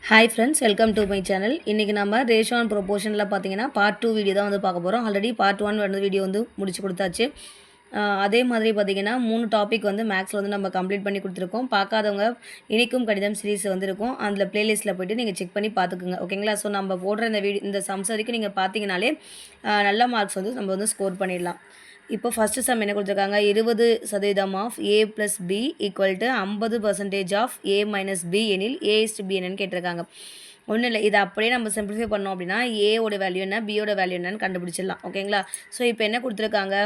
Hi friends, welcome to my channel. இன்றைக்கி நம்ம ratio and ப்ரொபோர்ஷனில் பார்த்தீங்கன்னா பார்ட் 2 வீடியோ தான் வந்து பார்க்க போகிறோம். ஆல்ரெடி பார்ட் 1 வந்து வீடியோ வந்து முடிச்சு கொடுத்தாச்சு. அதே மாதிரி பார்த்தீங்கன்னா 3 டாபிக் வந்து மேக்ஸில் வந்து நம்ம கம்ப்ளீட் பண்ணி கொடுத்துருக்கோம். பார்க்காதவங்க இனிக்கும் கணிதம் சீரிஸ் வந்து இருக்கும், அதில் ப்ளேலிஸ்ட்டில் போய்ட்டு நீங்கள் செக் பண்ணி பார்த்துக்குங்க. ஓகேங்களா? ஸோ நம்ம போடுற இந்த சம்ஸ் வரைக்கும் நீங்கள் பார்த்தீங்கனாலே நல்ல மார்க்ஸ் வந்து நம்ம வந்து ஸ்கோர் பண்ணிடலாம். இப்போ ஃபஸ்ட்டு சம் என்ன கொடுத்துருக்காங்க, 20% of A plus B equal to 50% of A minus B எனில் ஏ/பி என்னன்னு கேட்டிருக்காங்க. ஒன்றும் இல்லை, இதை அப்படியே நம்ம சிம்பிளிஃபை பண்ணோம் அப்படின்னா ஏவோட வேல்யூ என்ன, பியோட வேல்யூ என்னன்னு கண்டுபிடிச்சிடலாம். ஓகேங்களா? ஸோ இப்போ என்ன கொடுத்துருக்காங்க,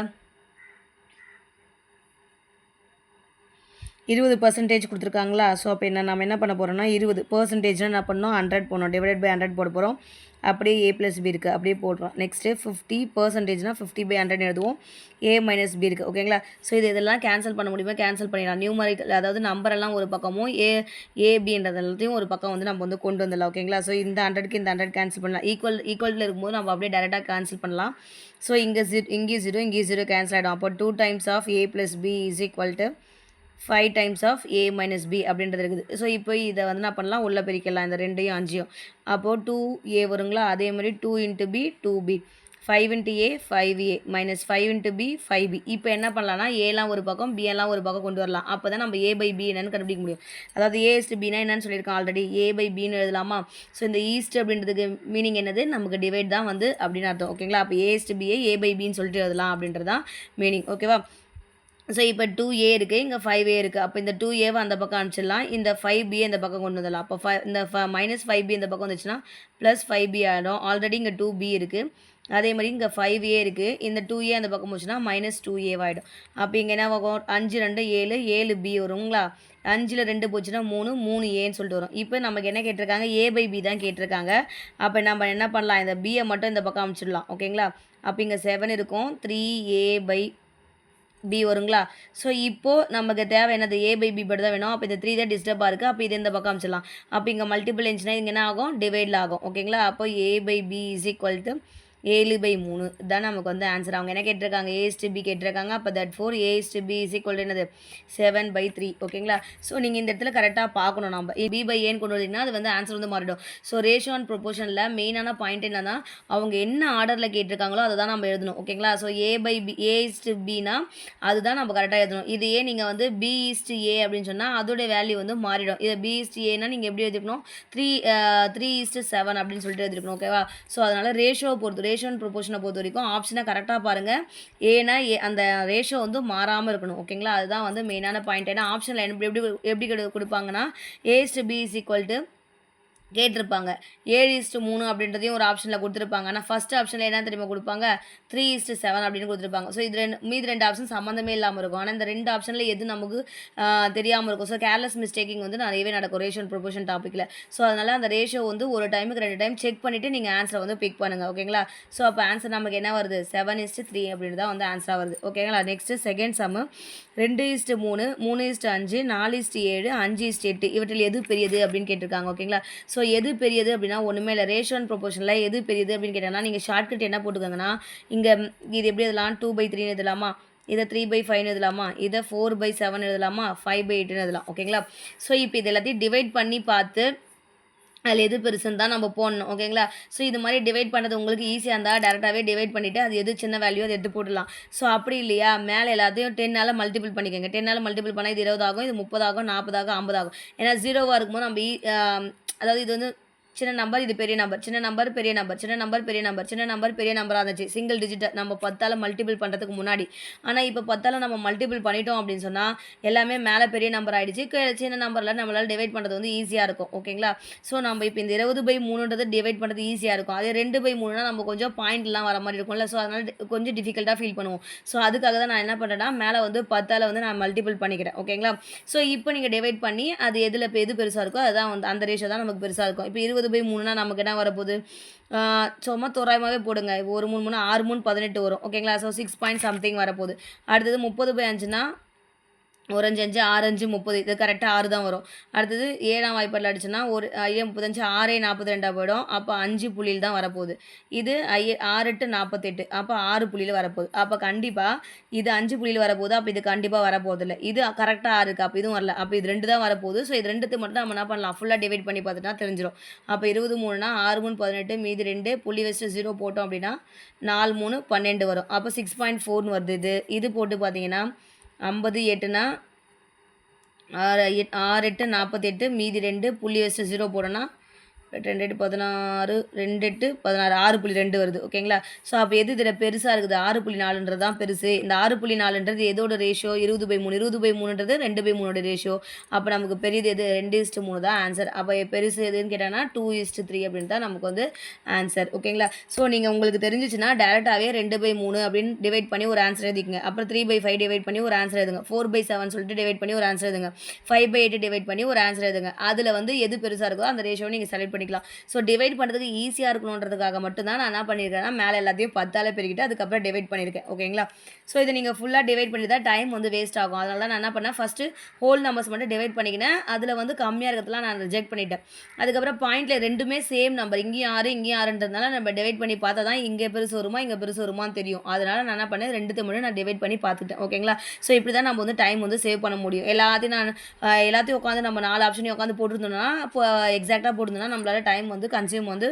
20% கொடுத்துருக்காங்களா? ஸோ அப்போ நம்ம என்ன பண்ண போகிறோம்னா 20% என்ன பண்ணோம், 100 போடணும், டிவைடட் பை 100 போட போகிறோம். அப்படியே ஏ ப்ளஸ் பி இருக்குது, அப்படியே போடுறோம். நெக்ஸ்ட்டு 50%னா 50/100 எழுதுவோம். ஏ மைனஸ் பி இருக்குது. ஓகேங்களா? ஸோ இதெல்லாம் கேன்சல் பண்ண முடியுமா, கேன்சல் பண்ணிடலாம். நியூமரிக்கல் அதாவது நம்பரெல்லாம் ஒரு பக்கமும் ஏபின்றது எல்லாத்தையும் ஒரு பக்கம் வந்து நம்ம வந்து கொண்டு வந்துடலாம். ஓகேங்களா? ஸோ இந்த 100க்கு இந்த 100 கேன்சல் பண்ணலாம். ஈக்குவலில் இருக்கும்போது நம்ம அப்படியே டேரெக்டாக கேன்சல் பண்ணலாம். ஸோ இங்கே 0 கேன்சல் ஆகிடும். அப்போ 2 times of A plus B is equal to 5 times of A minus B அப்படின்றது இருக்குது. ஸோ இப்போ இதை வந்து என்ன பண்ணலாம், உள்ளே பிரிக்கலாம், இந்த 2ஐயும் 5ஐயும். அப்போது 2a வருங்களா, அதே மாதிரி 2 × b 2b, 5 × a 5a minus 5 × b 5b. இப்போ என்ன பண்ணலாம்னா ஏலாம் ஒரு பக்கம், பிஎல்லாம் ஒரு பக்கம் கொண்டு வரலாம். அப்போ தான் நம்ம a/b என்னன்னு கண்டுபிடிக்க முடியும். அதாவது a/bனா என்னன்னு சொல்லியிருக்கோம் ஆல்ரெடி, a/bன்னு எழுதலாமா? ஸோ இந்த ஈஸ்ட் அப்படின்றதுக்கு மீனிங் என்னது, நமக்கு டிவைட் தான் வந்து அப்படின்னு அர்த்தம். ஓகேங்களா? அப்போ a/bயை a/bன்னு சொல்லிட்டு எழுதலாம் அப்படின்றது தான் மீனிங். ஓகேவா? ஸோ இப்போ 2a இருக்குது, இங்கே 5a இருக்குது. அப்போ இந்த 2aவை அந்த பக்கம் அனுப்பிச்சிடலாம், இந்த 5b இந்த பக்கம் கொண்டு வந்துடலாம். அப்போ இந்த மைனஸ் 5b இந்த பக்கம் வந்துச்சுன்னா ப்ளஸ் 5b ஆகிடும். ஆல்ரெடி இங்கே 2b இருக்குது, அதே மாதிரி இங்கே 5a இருக்குது. இந்த 2a அந்த பக்கம் போச்சுன்னா மைனஸ் 2a ஆகிடும். அப்போ இங்கே என்ன ஆகும், 5 2 7 7b வருங்களா, 5ல் 2 போச்சுன்னா 3 3aன்னு சொல்லிட்டு வரும். இப்போ நமக்கு என்ன கேட்டிருக்காங்க, a/b தான் கேட்டிருக்காங்க. அப்போ நம்ம என்ன பண்ணலாம், இந்த bயை மட்டும் இந்த பக்கம் அனுப்பிச்சிடலாம். ஓகேங்களா? அப்போ இங்கே 7 இருக்கும், 3a/b வருங்களா? ஸோ இப்போது நமக்கு தேவை என்னது, a/b பட் தான் வேணும். அப்போ இந்த 3 தான் டிஸ்டர்பாக இருக்குது. அப்போ இது இந்த பக்கம் அமைச்சிடலாம். அப்போ இங்கே மல்டிபிள் இருந்துச்சுன்னா இங்கே என்ன ஆகும், டிவைடில் ஆகும். ஓகேங்களா? அப்போ a/b இஸ் ஈக்குவல் டு 7/3 தான் நமக்கு வந்து ஆன்சர். அவங்க என்ன கேட்டிருக்காங்க, a/b கேட்டிருக்காங்க. அப்போ that four a/b is equal என்னது 7/3. ஓகேங்களா? ஸோ நீங்கள் இந்த இடத்துல கரெக்டாக பார்க்கணும். நம்ம b/aன்னு கொண்டு வந்தீங்கன்னா அது வந்து ஆன்சர் வந்து மாறிடும். ஸோ ரேஷியோ அண்ட் ப்ரொபோர்ஷனில் மெயினான பாயிண்ட் என்னன்னா, அவங்க என்ன ஆர்டரில் கேட்டிருக்காங்களோ அதை தான் நம்ம எழுதணும். ஓகேங்களா? ஸோ a/bனா அதுதான் நம்ம கரெக்டாக எழுதணும். இதையே நீங்கள் வந்து b/a அப்படின்னு சொன்னால் அதோடைய வேல்யூ வந்து மாறிடும். இதை b/aனா நீங்கள் எப்படி எழுதிக்கணும், 3:7 அப்படின்னு சொல்லிட்டு எழுதிக்கணும். ஓகேவா? ஸோ அதனால் ரேஷியோ பொறுத்து, ரேஷியோ அண்ட் ப்ரொபோர்ஷனை பொறுத்த வரைக்கும் ஆப்ஷனை கரெக்டாக பாருங்கள். ஏன்னா அந்த ரேஷியோ வந்து மாறாமல் இருக்கணும். ஓகேங்களா? அதுதான் வந்து மெயினான பாயிண்ட். ஏன்னா ஆப்ஷனில் எப்படி எப்படி கொடுப்பாங்கன்னா a/b இஸ் ஈக்குவல் டு கேட்டிருப்பாங்க 7:3 அப்படின்றதையும் ஒரு ஆப்ஷனில் கொடுத்துருப்பாங்க. ஆனால் ஃபஸ்ட் ஆப்ஷனில் என்ன தெரியுமா கொடுப்பாங்க, 3:7 அப்படின்னு கொடுத்துருப்பாங்க. ஸோ இது மீதி 2 ஆப்ஷன் சம்மந்தமே இல்லாமல் இருக்கும். ஆனால் இந்த 2 ஆப்ஷனில் எது நமக்கு தெரியாமல் இருக்கும். ஸோ கேர்லெஸ் மிஸ்டேக்கிங் வந்து நிறையவே நடக்கும் ரேஷியோ அண்ட் ப்ரொபோர்ஷன் டாப்பிக்கில். ஸோ அதனால் அந்த ரேஷியோ வந்து ஒரு டைமுக்கு 2 டைம் செக் பண்ணிவிட்டு நீங்கள் ஆன்சரை வந்து பிக் பண்ணுங்கள். ஓகேங்களா? ஸோ அப்போ ஆன்சர் நமக்கு என்ன வருது, 7:3 அப்படின்னு தான் வந்து ஆன்சராக வருது. ஓகேங்களா? நெக்ஸ்ட்டு செகண்ட் சம்மு, 2:3 3:5 4:7 5:8 இவற்றில் எது பெரியது அப்படின்னு கேட்டிருக்காங்க. ஓகேங்களா? ஸோ எது பெரியது அப்படின்னா ஒன்றுமே இல்லை, ரேஷியோ அண்ட் ப்ரொபோர்ஷனில் எது பெரியது அப்படின்னு கேட்டாங்கன்னா நீங்கள் ஷார்ட்கட் என்ன போட்டுக்கோங்கன்னா, இங்கே இது எப்படி எழுதலாம், 2/3 எழுதலாமா, இதை 3/5 எழுதலாமா, இதை 4/7 எழுதலாமா, 5/8 எழுதலாம். ஓகேங்களா? ஸோ இப்போ இது எல்லாத்தையும் டிவைட் பண்ணி பார்த்து அதில் எது பெருசுன்னு தான் நம்ம போடணும். ஓகேங்களா? ஸோ இது மாதிரி டிவைட் பண்ணுறது உங்களுக்கு ஈஸியாக இருந்தால் டேரெக்டாகவே டிவைட் பண்ணிவிட்டு அது எது சின்ன வேல்யூ அதை எடுத்து போடலாம். ஸோ அப்படி இல்லையா, மேலே எல்லாத்தையும் 10ஆல் மல்டிபிள் பண்ணிக்கோங்க. 10ஆல் மல்டிபிள் பண்ணால் இது 20 ஆகும், இது 30 ஆகும், 40 ஆகும், 50 ஆகும். ஏன்னா 0வாக இருக்கும்போது நம்ம அதாவது இது வந்து சின்ன நம்பர், இது பெரிய நம்பர், சின்ன நம்பர் பெரிய நம்பர், சின்ன நம்பர் பெரிய நம்பர், சின்ன நம்பர் பெரிய நம்பராக இருந்துச்சு சிங்கிள் டிஜிட் நம்ம 10ஆல் மல்டிபிள் பண்ணுறதுக்கு முன்னாடி. ஆனால் இப்போ 10ஆல் நம்ம மல்டிபிள் பண்ணிட்டோம் அப்படின்னு சொன்னால் எல்லாமே மேலே பெரிய நம்பர் ஆகிடுச்சு. சின்ன நம்பரில் நம்மளால் டிவைட் பண்ணுறது வந்து ஈஸியாக இருக்கும். ஓகேங்களா? ஸோ நம்ம இப்போ இந்த 20/3 டிவைட் பண்ணுறது ஈஸியாக இருக்கும். அதே 2/3 நம்ம கொஞ்சம் பாயிண்ட்லாம் வர மாதிரி இருக்கும்ல. ஸோ அதனால் கொஞ்சம் டிஃபிகல்ட்டாக ஃபீல் பண்ணுவோம். ஸோ அதுக்காக தான் நான் என்ன பண்ணுறேன்னா மேலே வந்து 10ஆல் வந்து நான் மல்டிபிள் பண்ணிக்கிறேன். ஓகேங்களா? ஸோ இப்போ நீங்கள் டிவைட் பண்ணி அது எது பெருசாக இருக்கோ அதுதான் வந்து அந்த ரேஷியோ தான் நமக்கு பெருசாக இருக்கும். இப்போ 20/3 நமக்கு என்ன வரப்போகுது, சும்மா தோராயமாகவே போடுங்க. இப்போ 1 3 3 6 3 18 வரும். ஓகேங்களா? ஸோ 6 பாயிண்ட் சம்திங் வரப்போகுது. அடுத்தது 30/5னா ஒரு 5 5 6 5 30 இது கரெக்டாக 6 தான் வரும். அடுத்தது 7ஆம் வாய்ப்பாடில் அடிச்சோன்னா ஒரு 7 35 6 42 போயிடும். அப்போ 5 புள்ளியில் தான் வரப்போகுது. இது 6 8 48 அப்போ 6 புள்ளியில் வரப்போகுது. அப்போ கண்டிப்பாக இது 5 புள்ளியில் வரப்போகுது. அப்போ இது கண்டிப்பாக வரப்போதில்லை. இது கரெக்டாக 6 இருக்குது. அப்போ இதுவும் வரல. அப்போ இது 2 தான் வரப்போகுது. ஸோ இது 2த்துக்கு மட்டும் நம்ம என்ன பண்ணலாம், ஃபுல்லாக டிவைட் பண்ணி பார்த்துட்டா தெரிஞ்சிடும். அப்போ 23னா 6 3 18 மீதி 2 புள்ளி வச்சுட்டு 0 போட்டோம் அப்படின்னா 4 3 12 வரும். அப்போ 6.4ன்னு வருது. இது போட்டு பார்த்தீங்கன்னா 50 8னா 6 8 48 மீதி 2 புள்ளி வச்சு 0 போடனா 2 8 16 2 8 16 6.2 வருது. ஓகேங்களா? ஸோ அப்போ எது இதில் பெருசாக இருக்குது, 6.4ன்றது தான் பெருசு. இந்த 6.4ன்றது எதோட ரேஷியோ 20/3. 20/3ன்றது 2/3 ரேஷியோ. அப்போ நமக்கு பெரியது எது, 2:3 தான் ஆன்சர். அப்போ பெருசு எதுன்னு கேட்டாங்கன்னா 2:3 அப்படின்னு தான் நமக்கு வந்து ஆன்சர். ஓகேங்களா? ஸோ நீங்கள் உங்களுக்கு தெரிஞ்சிச்சுன்னா டேரெக்டாகவே 2/3 அப்படின்னு டிவைட் பண்ணி ஒரு ஆன்சர் எழுதிக்கங்க. அப்புறம் 3/5 டிவைட் பண்ணி ஒரு ஆன்சர் எழுதுங்க. 4/7 சொல்லிட்டு டிவைட் பண்ணி ஒரு ஆன்சர் எழுதுங்க. 5/8 டிவைட் பண்ணி ஒரு ஆன்சர் எழுதுங்க. அதில் வந்து எது பெருசாக இருக்கோ அந்த ரேஷியோ நீங்கள் செலக்ட் பண்ணிக்கலாம். ஸோ டிவைட் பண்ணுறதுக்கு ஈஸியாக இருக்கணுன்றதுக்காக மட்டும்தான் நான் என்ன பண்ணியிருக்கேன்னா மேலே எல்லாத்தையும் 10ஆல் பெருக்கிட்டு அதுக்கப்புறம் டிவைட் பண்ணியிருக்கேன். ஓகேங்களா? ஸோ இதை நீங்கள் ஃபுல்லாக டிவைட் பண்ணி தான் டைம் வந்து வேஸ்ட் ஆகும். அதனால தான் நான் என்ன பண்ணேன், ஃபஸ்ட்டு ஹோல் நம்பர்ஸ் மட்டும் டிவைட் பண்ணிக்கினேன். அதில் வந்து கம்மியாக இருக்கிறதுலாம் நான் ரிஜெக்ட் பண்ணிட்டேன். அதுக்கப்புறம் பாயிண்டில் ரெண்டுமே சேம் நம்பர், இங்கேயும் 6 இங்கேயும் 6ன்றதுனால நம்ம டிவைட் பண்ணி பார்த்தா தான் இங்கே பெருசு வருமா இங்கே பெருசு வருமானு தெரியும். அதனால் நான் என்ன பண்ணேன், 2த்தை மட்டும் நான் டிவைட் பண்ணி பார்த்துட்டேன். ஓகேங்களா? ஸோ இப்படி தான் நம்ம வந்து டைம் வந்து சேவ் பண்ண முடியும். எல்லாத்தையும் உட்காந்து நம்ம 4 ஆப்ஷனையும் உட்காந்து போட்டுருந்தோம்னா இப்போ எக்ஸாக்டாக போட்டுருந்தோம்னா நம்மளால டைம் வந்து கன்சியூம் வந்து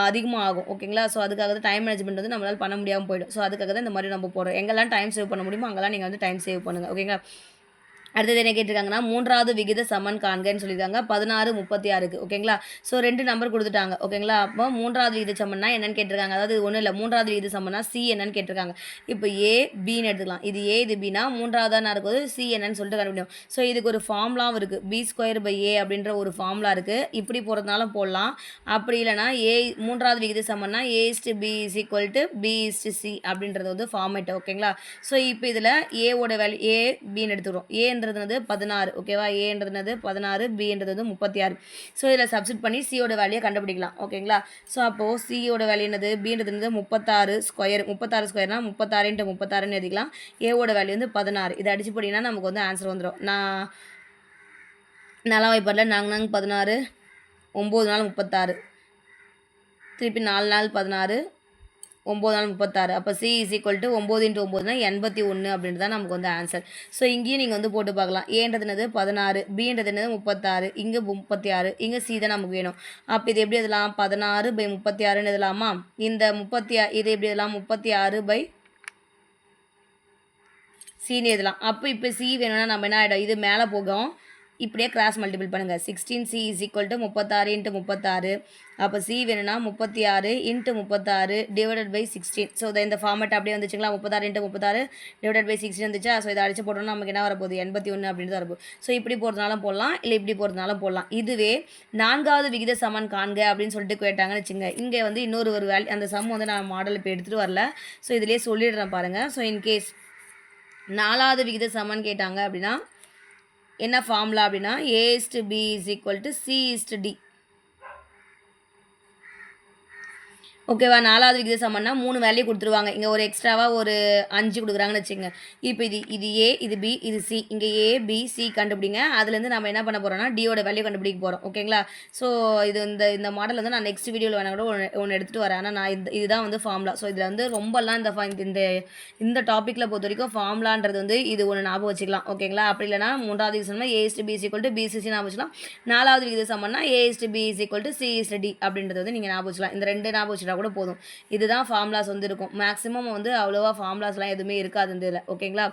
அதிகமாக ஆகும். ஓகேங்களா? ஸோ அதுக்காக தான் டைம் மேனேஜ்மெண்ட் வந்து நம்மளால் பண்ண முடியாமல் போயிடும். ஸோ அதுக்காக தான் இந்த மாதிரி நம்ம போடுறோம். எங்கெல்லாம் டைம் சேவ் பண்ண முடியுமோ அங்கெல்லாம் நீங்கள் வந்து டைம் சேவ் பண்ணுங்கள். ஓகேங்களா? அடுத்தது என்ன கேட்டிருக்காங்கன்னா 3வது விகித சமன் காண்கன்னு சொல்லியிருக்காங்க. 16 36க்கு. ஓகேங்களா? ஸோ 2 நம்பர் கொடுத்துட்டாங்க. ஓகேங்களா? அப்போ 3வது விகித சமன்னா என்னன்னு கேட்டிருக்காங்க. அதாவது ஒன்றும் இல்லை, 3வது விகித சமன்னா சி என்னன்னு கேட்டிருக்காங்க. இப்போ ஏ பின்னு எடுத்துக்கலாம். இது ஏ இது பின்னா 3வதான இருக்குது சி என்னன்னு சொல்லிட்டு கண்டுபிடிக்கும். ஸோ இதுக்கு ஒரு ஃபார்முலாவும் இருக்குது. b²/a அப்படின்ற ஒரு ஃபார்முலா இருக்குது. இப்படி போகிறதுனால போடலாம். அப்படி இல்லைனா 3வது விகித சமன்னா a/b = b/c அப்படின்றது வந்து ஃபார்மேட். ஓகேங்களா? ஸோ இப்போ இதில் ஏவோட வேல்யூ ஏ பின்னு எடுத்துக்கிறோம். ஏன்றது 16. ஓகேவா? ஏன்றது 16, பின்றது வந்து 36. ஸோ இதில் சப்ஸ்டிட் பண்ணி சியோட வேல்யூயை கண்டுபிடிக்கலாம். ஓகேங்களா? ஸோ அப்போது சியோட வேல்யூ என்னது, பின்றது 36 ஸ்கொயர். 36 ஸ்கொயர்னா 36 × 36ன்னு எழுதிக்கலாம். ஏவோட வேல்யூ வந்து 16. இதை அடிச்சு போட்டிங்கன்னா நமக்கு வந்து ஆன்சர் வந்துடும். நான் 4ஆம் வாய்ப்பாடில் 4 4 16 9 4 36 திருப்பி 4 4 16 9 4 36. அப்போ சி = 9 × 9னா 81 அப்படின்றது தான் நமக்கு வந்து ஆன்சர். ஸோ இங்கேயும் நீங்கள் வந்து போட்டு பார்க்கலாம். ஏன்றது 16, பின்றது 36, இங்கே 36, இங்கே சி தான் நமக்கு வேணும். அப்போ இது எப்படி எழுதலாம், 16/36ன்னு எழுதலாமா? இந்த 36 இது எப்படி எழுதலாம், 36/சின்னு எழுதலாம். அப்போ இப்போ சி வேணும்னா நம்ம என்ன ஆகிடும், இது மேலே போகும், இப்படியே கிராஸ் மல்டிபிள் பண்ணுங்கள். 16c = 36 × 36. அப்போ சி வேணும்னா 36 × 36 / 16. ஸோ இந்த ஃபார்மேட் அப்படியே வந்துச்சுங்களா, 36 × 36 / 16 வந்துச்சா? ஸோ இதை அடிச்சு போட்டோம்னா நமக்கு என்ன வரப்போகுது, 81 அப்படின்னு வரப்போகுது. ஸோ இப்படி போகிறதுனாலும் போடலாம், இல்லை இப்படி போகிறதுனாலும் போடலாம். இதுவே 4வது விகித சமன் காண்க அப்படின்னு சொல்லிட்டு கேட்டாங்கன்னு வச்சுங்க. இங்கே வந்து இன்னொரு வேல்யூ, அந்த சம் வந்து நான் மாடல் இப்போ எடுத்துகிட்டு வரல. ஸோ இதிலே சொல்லிடுறேன் பாருங்கள். ஸோ இன்கேஸ் 4வது விகித சமன் கேட்டாங்க அப்படின்னா என்ன ஃபார்முலா அப்படின்னா a/b = c/d. ஓகேவா? 4வது விகித சமன்னா 3 வேல்யூ கொடுத்துருவாங்க. இங்கே ஒரு எக்ஸ்ட்ராவாக ஒரு 5 கொடுக்குறாங்கன்னு வச்சுங்க. இப்போ இது ஏ, இது பி, இது சி. இங்கே ஏ பி சி கண்டுபிடிங்க. அதுலேருந்து நம்ம என்ன பண்ண போகிறோம்னா டியோட வேல்யூ கண்டுபிடிக்க போகிறோம். ஓகேங்களா? ஸோ இது இந்த மாடல் வந்து நான் நெக்ஸ்ட் வீடியோவில் வேணால் கூட ஒன்று எடுத்துகிட்டு வரேன். ஆனால் நான் இதுதான் வந்து ஃபார்முலா. ஸோ இதில் வந்து ரொம்பலாம் இந்த டாப்பிக்கில் பொறுத்த வரைக்கும் ஃபார்முலான்றது வந்து இது ஒன்று ஞாபகம் வச்சுக்கலாம். ஓகேங்களா? அப்படி இல்லைனா 3வது விகித சமன்னா a/b = b/c ஞாபகம் வச்சுக்கலாம். 4வது விகித சமன்னா a/b = c/d அப்படின்றது வந்து நீங்கள் ஞாபகம் வச்சுக்கலாம். இந்த 2 ஞாபகம் வச்சுட்டா கூட போதும். இதுதான் ஃபார்முலாஸ் வந்து இருக்கும். மேக்ஸிமம் வந்து அவ்வளோவா ஃபார்முலாஸ்லாம் எதுவுமே இருக்காது இந்த இதில். ஓகேங்களா?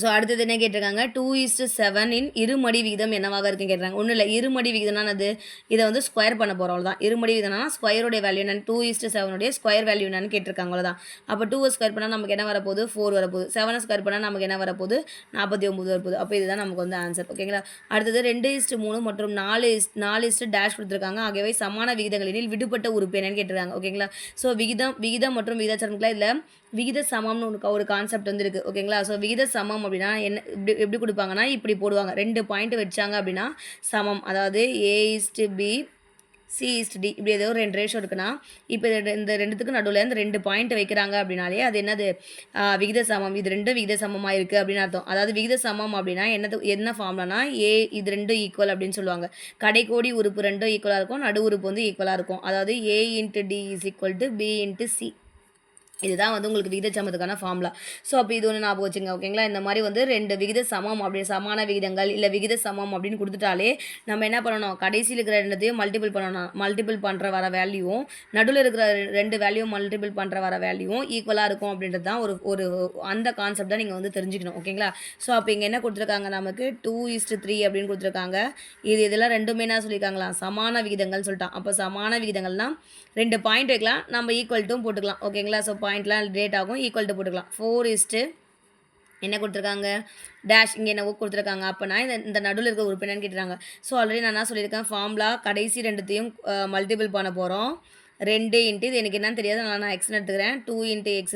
ஸோ அடுத்தது என்ன கேட்டிருக்காங்க, 2:7 இன் இருமடி விகிதம் என்னவாக இருக்குன்னு கேட்டிருக்காங்க. ஒன்றும் இல்லை, இருமடி விகிதம்னா அது இதை வந்து ஸ்கொயர் பண்ண போகிறோம். அவ்வளோதான். இருமடி விகிதம்னா ஸ்கொயருடைய வேல்யூ என்னன்னு, 2:7 ஸ்கொயர் வேல்யூ என்னன்னு கேட்டிருக்காங்க. அவ்வளோதான். அப்போ 2 ஸ்கொயர் பண்ணால் நமக்கு என்ன வரப்போகுது, 4 வரப்போகுது. 7 ஸ்கொயர் பண்ணால் நமக்கு என்ன வரப்போகுது, 49 வரப்போகுது. அப்போ இதுதான் நமக்கு வந்து ஆன்சர். ஓகேங்களா? அடுத்தது 2:3 மற்றும் 4 டேஷ் கொடுத்துருக்காங்க. ஆகியவை சமான விகிதங்களில் விடுபட்ட உறுப்பு என்னன்னு கேட்டிருக்காங்க. ஓகேங்களா? ஸோ விகிதம் மற்றும் விகிதாச்சாரம்க்குலாம் இதில் விகித சமம்னு ஒரு கான்செப்ட் வந்து இருக்குது. ஓகேங்களா? ஸோ விகித சமம் அப்படின்னா என்ன, எப்படி கொடுப்பாங்கன்னா இப்படி போடுவாங்க. 2 பாயிண்ட் வச்சாங்க அப்படின்னா சமம். அதாவது a/b C/D இப்படி ஏதோ 2 ரேஷியோ இருக்குன்னா, இப்போ இந்த 2த்துக்கு நடுவுல இந்த 2 பாயிண்ட் வைக்கிறாங்க அப்படின்னாலே அது என்னது? விகித சமம். இது 2ம் விகித சமமா இருக்கு அப்படின்னு அர்த்தம். அதாவது விகித சமம் அப்படின்னா என்ன ஃபார்முலானா, இது 2 ஈக்குவல் அப்படின்னு சொல்லுவாங்க. கடைக்கோடி உறுப்பு 2ம் ஈக்குவலா இருக்கும். நடு உறுப்பு வந்து ஈக்குவலா இருக்கும். அதாவது A/D = B/C. இதுதான் வந்து உங்களுக்கு விகித சமத்துக்கான ஃபார்முலா. ஸோ அப்போ இது ஒன்று ஞாபகம் வச்சுங்க ஓகேங்களா. இந்த மாதிரி வந்து 2 விகித சமம் அப்படின்னு சமான விகிதங்கள் இல்லை விகித சமம் அப்படின்னு கொடுத்துட்டாலே நம்ம என்ன பண்ணணும், கடைசியில் இருக்கிற ரெண்டுத்தையும் மல்டிபிள் பண்ணணும். மல்டிபிள் பண்ணுற வர வேல்யூவும் நடுவில் இருக்கிற 2 வேல்யூ மல்டிபிள் பண்ணுற வர வேல்யூவும் ஈக்குவலாக இருக்கும் அப்படின்றது தான் ஒரு ஒரு அந்த கான்செப்ட் தான் நீங்கள் வந்து தெரிஞ்சுக்கணும் ஓகேங்களா. ஸோ அப்போ இங்கே என்ன கொடுத்துருக்காங்க, நமக்கு 2:3 அப்படின்னு கொடுத்துருக்காங்க. இதெல்லாம் ரெண்டுமே என்ன சொல்லியிருக்காங்களா, சமான விகிதங்கள்னு சொல்லிட்டான். அப்போ சமான விகிதங்கள்னால் 2 பாயிண்ட் வைக்கலாம், நம்ம ஈக்குவல் டும் போட்டுக்கலாம் ஓகேங்களா. ஸோ பாயிண்ட்லாம் ரேட் ஆகும், ஈக்குவல் டு போட்டுக்கலாம். 4 என்ன கொடுத்துருக்காங்க, டேஷ் இங்கே என்னவோ கொடுத்துருக்காங்க. அப்போனா இந்த நடுவில் இருக்க உறுப்பு என்னன்னு கேட்டுறாங்க. ஸோ ஆல்ரெடி நான் என்ன சொல்லியிருக்கேன், ஃபார்முலா கடைசி ரெண்டுத்தையும் மல்டிபிள் பண்ண போகிறோம். 2 இன்ட்டு இது எனக்கு என்னன்னு தெரியாது, நான் எக்ஸ்னு எடுத்துக்கிறேன். 2 × x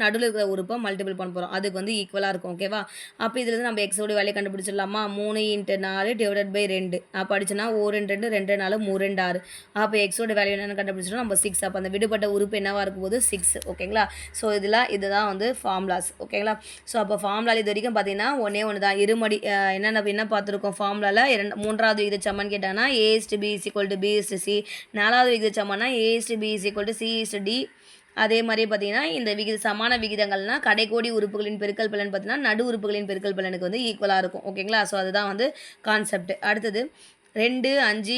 நடுவில் இருக்கிற உறுப்பை மல்டிபிள் பண்ண போகிறோம். அதுக்கு வந்து ஈக்குவலாக இருக்கும் ஓகேவா. அப்போ இதுலேருந்து நம்ம எக்ஸோட வேலையை கண்டுபிடிச்சிடலாமா. 3 × 4 / 2 அப்போ அடிச்சுன்னா 1 × 2 2 4 3 2 6. அப்போ எக்ஸோட வேல்யூ என்னென்னு கண்டுபிடிச்சிட்டோம் நம்ம 6. அப்போ அந்த விடுபட்ட உறுப்பு என்னவாக இருக்கும்போது 6 ஓகேங்களா. ஸோ இதுதான் வந்து ஃபார்முலாஸ் ஓகேங்களா. ஸோ அப்போ ஃபார்முலா இது வரைக்கும் பார்த்தீங்கன்னா ஒன்று தான். இருமடி என்ன பார்த்துருக்கோம் ஃபார்முலாவில் மூன்றாவது விகித சமன் கேட்டாங்கன்னா A/B = B/C. நாலாவது விகித சமன்னா A/B = C/D. அதே மாதிரி பார்த்தீங்கன்னா இந்த சமான விகிதங்கள்னா கடைக்கோடி உறுப்புகளின் பெருக்கல் பலன் பார்த்தீங்கன்னா நடு உறுப்புகளின் பெருக்கல் பலனுக்கு வந்து ஈக்குவலாக இருக்கும் ஓகேங்களா. ஸோ அதுதான் வந்து கான்செப்ட். அடுத்தது 2, 5,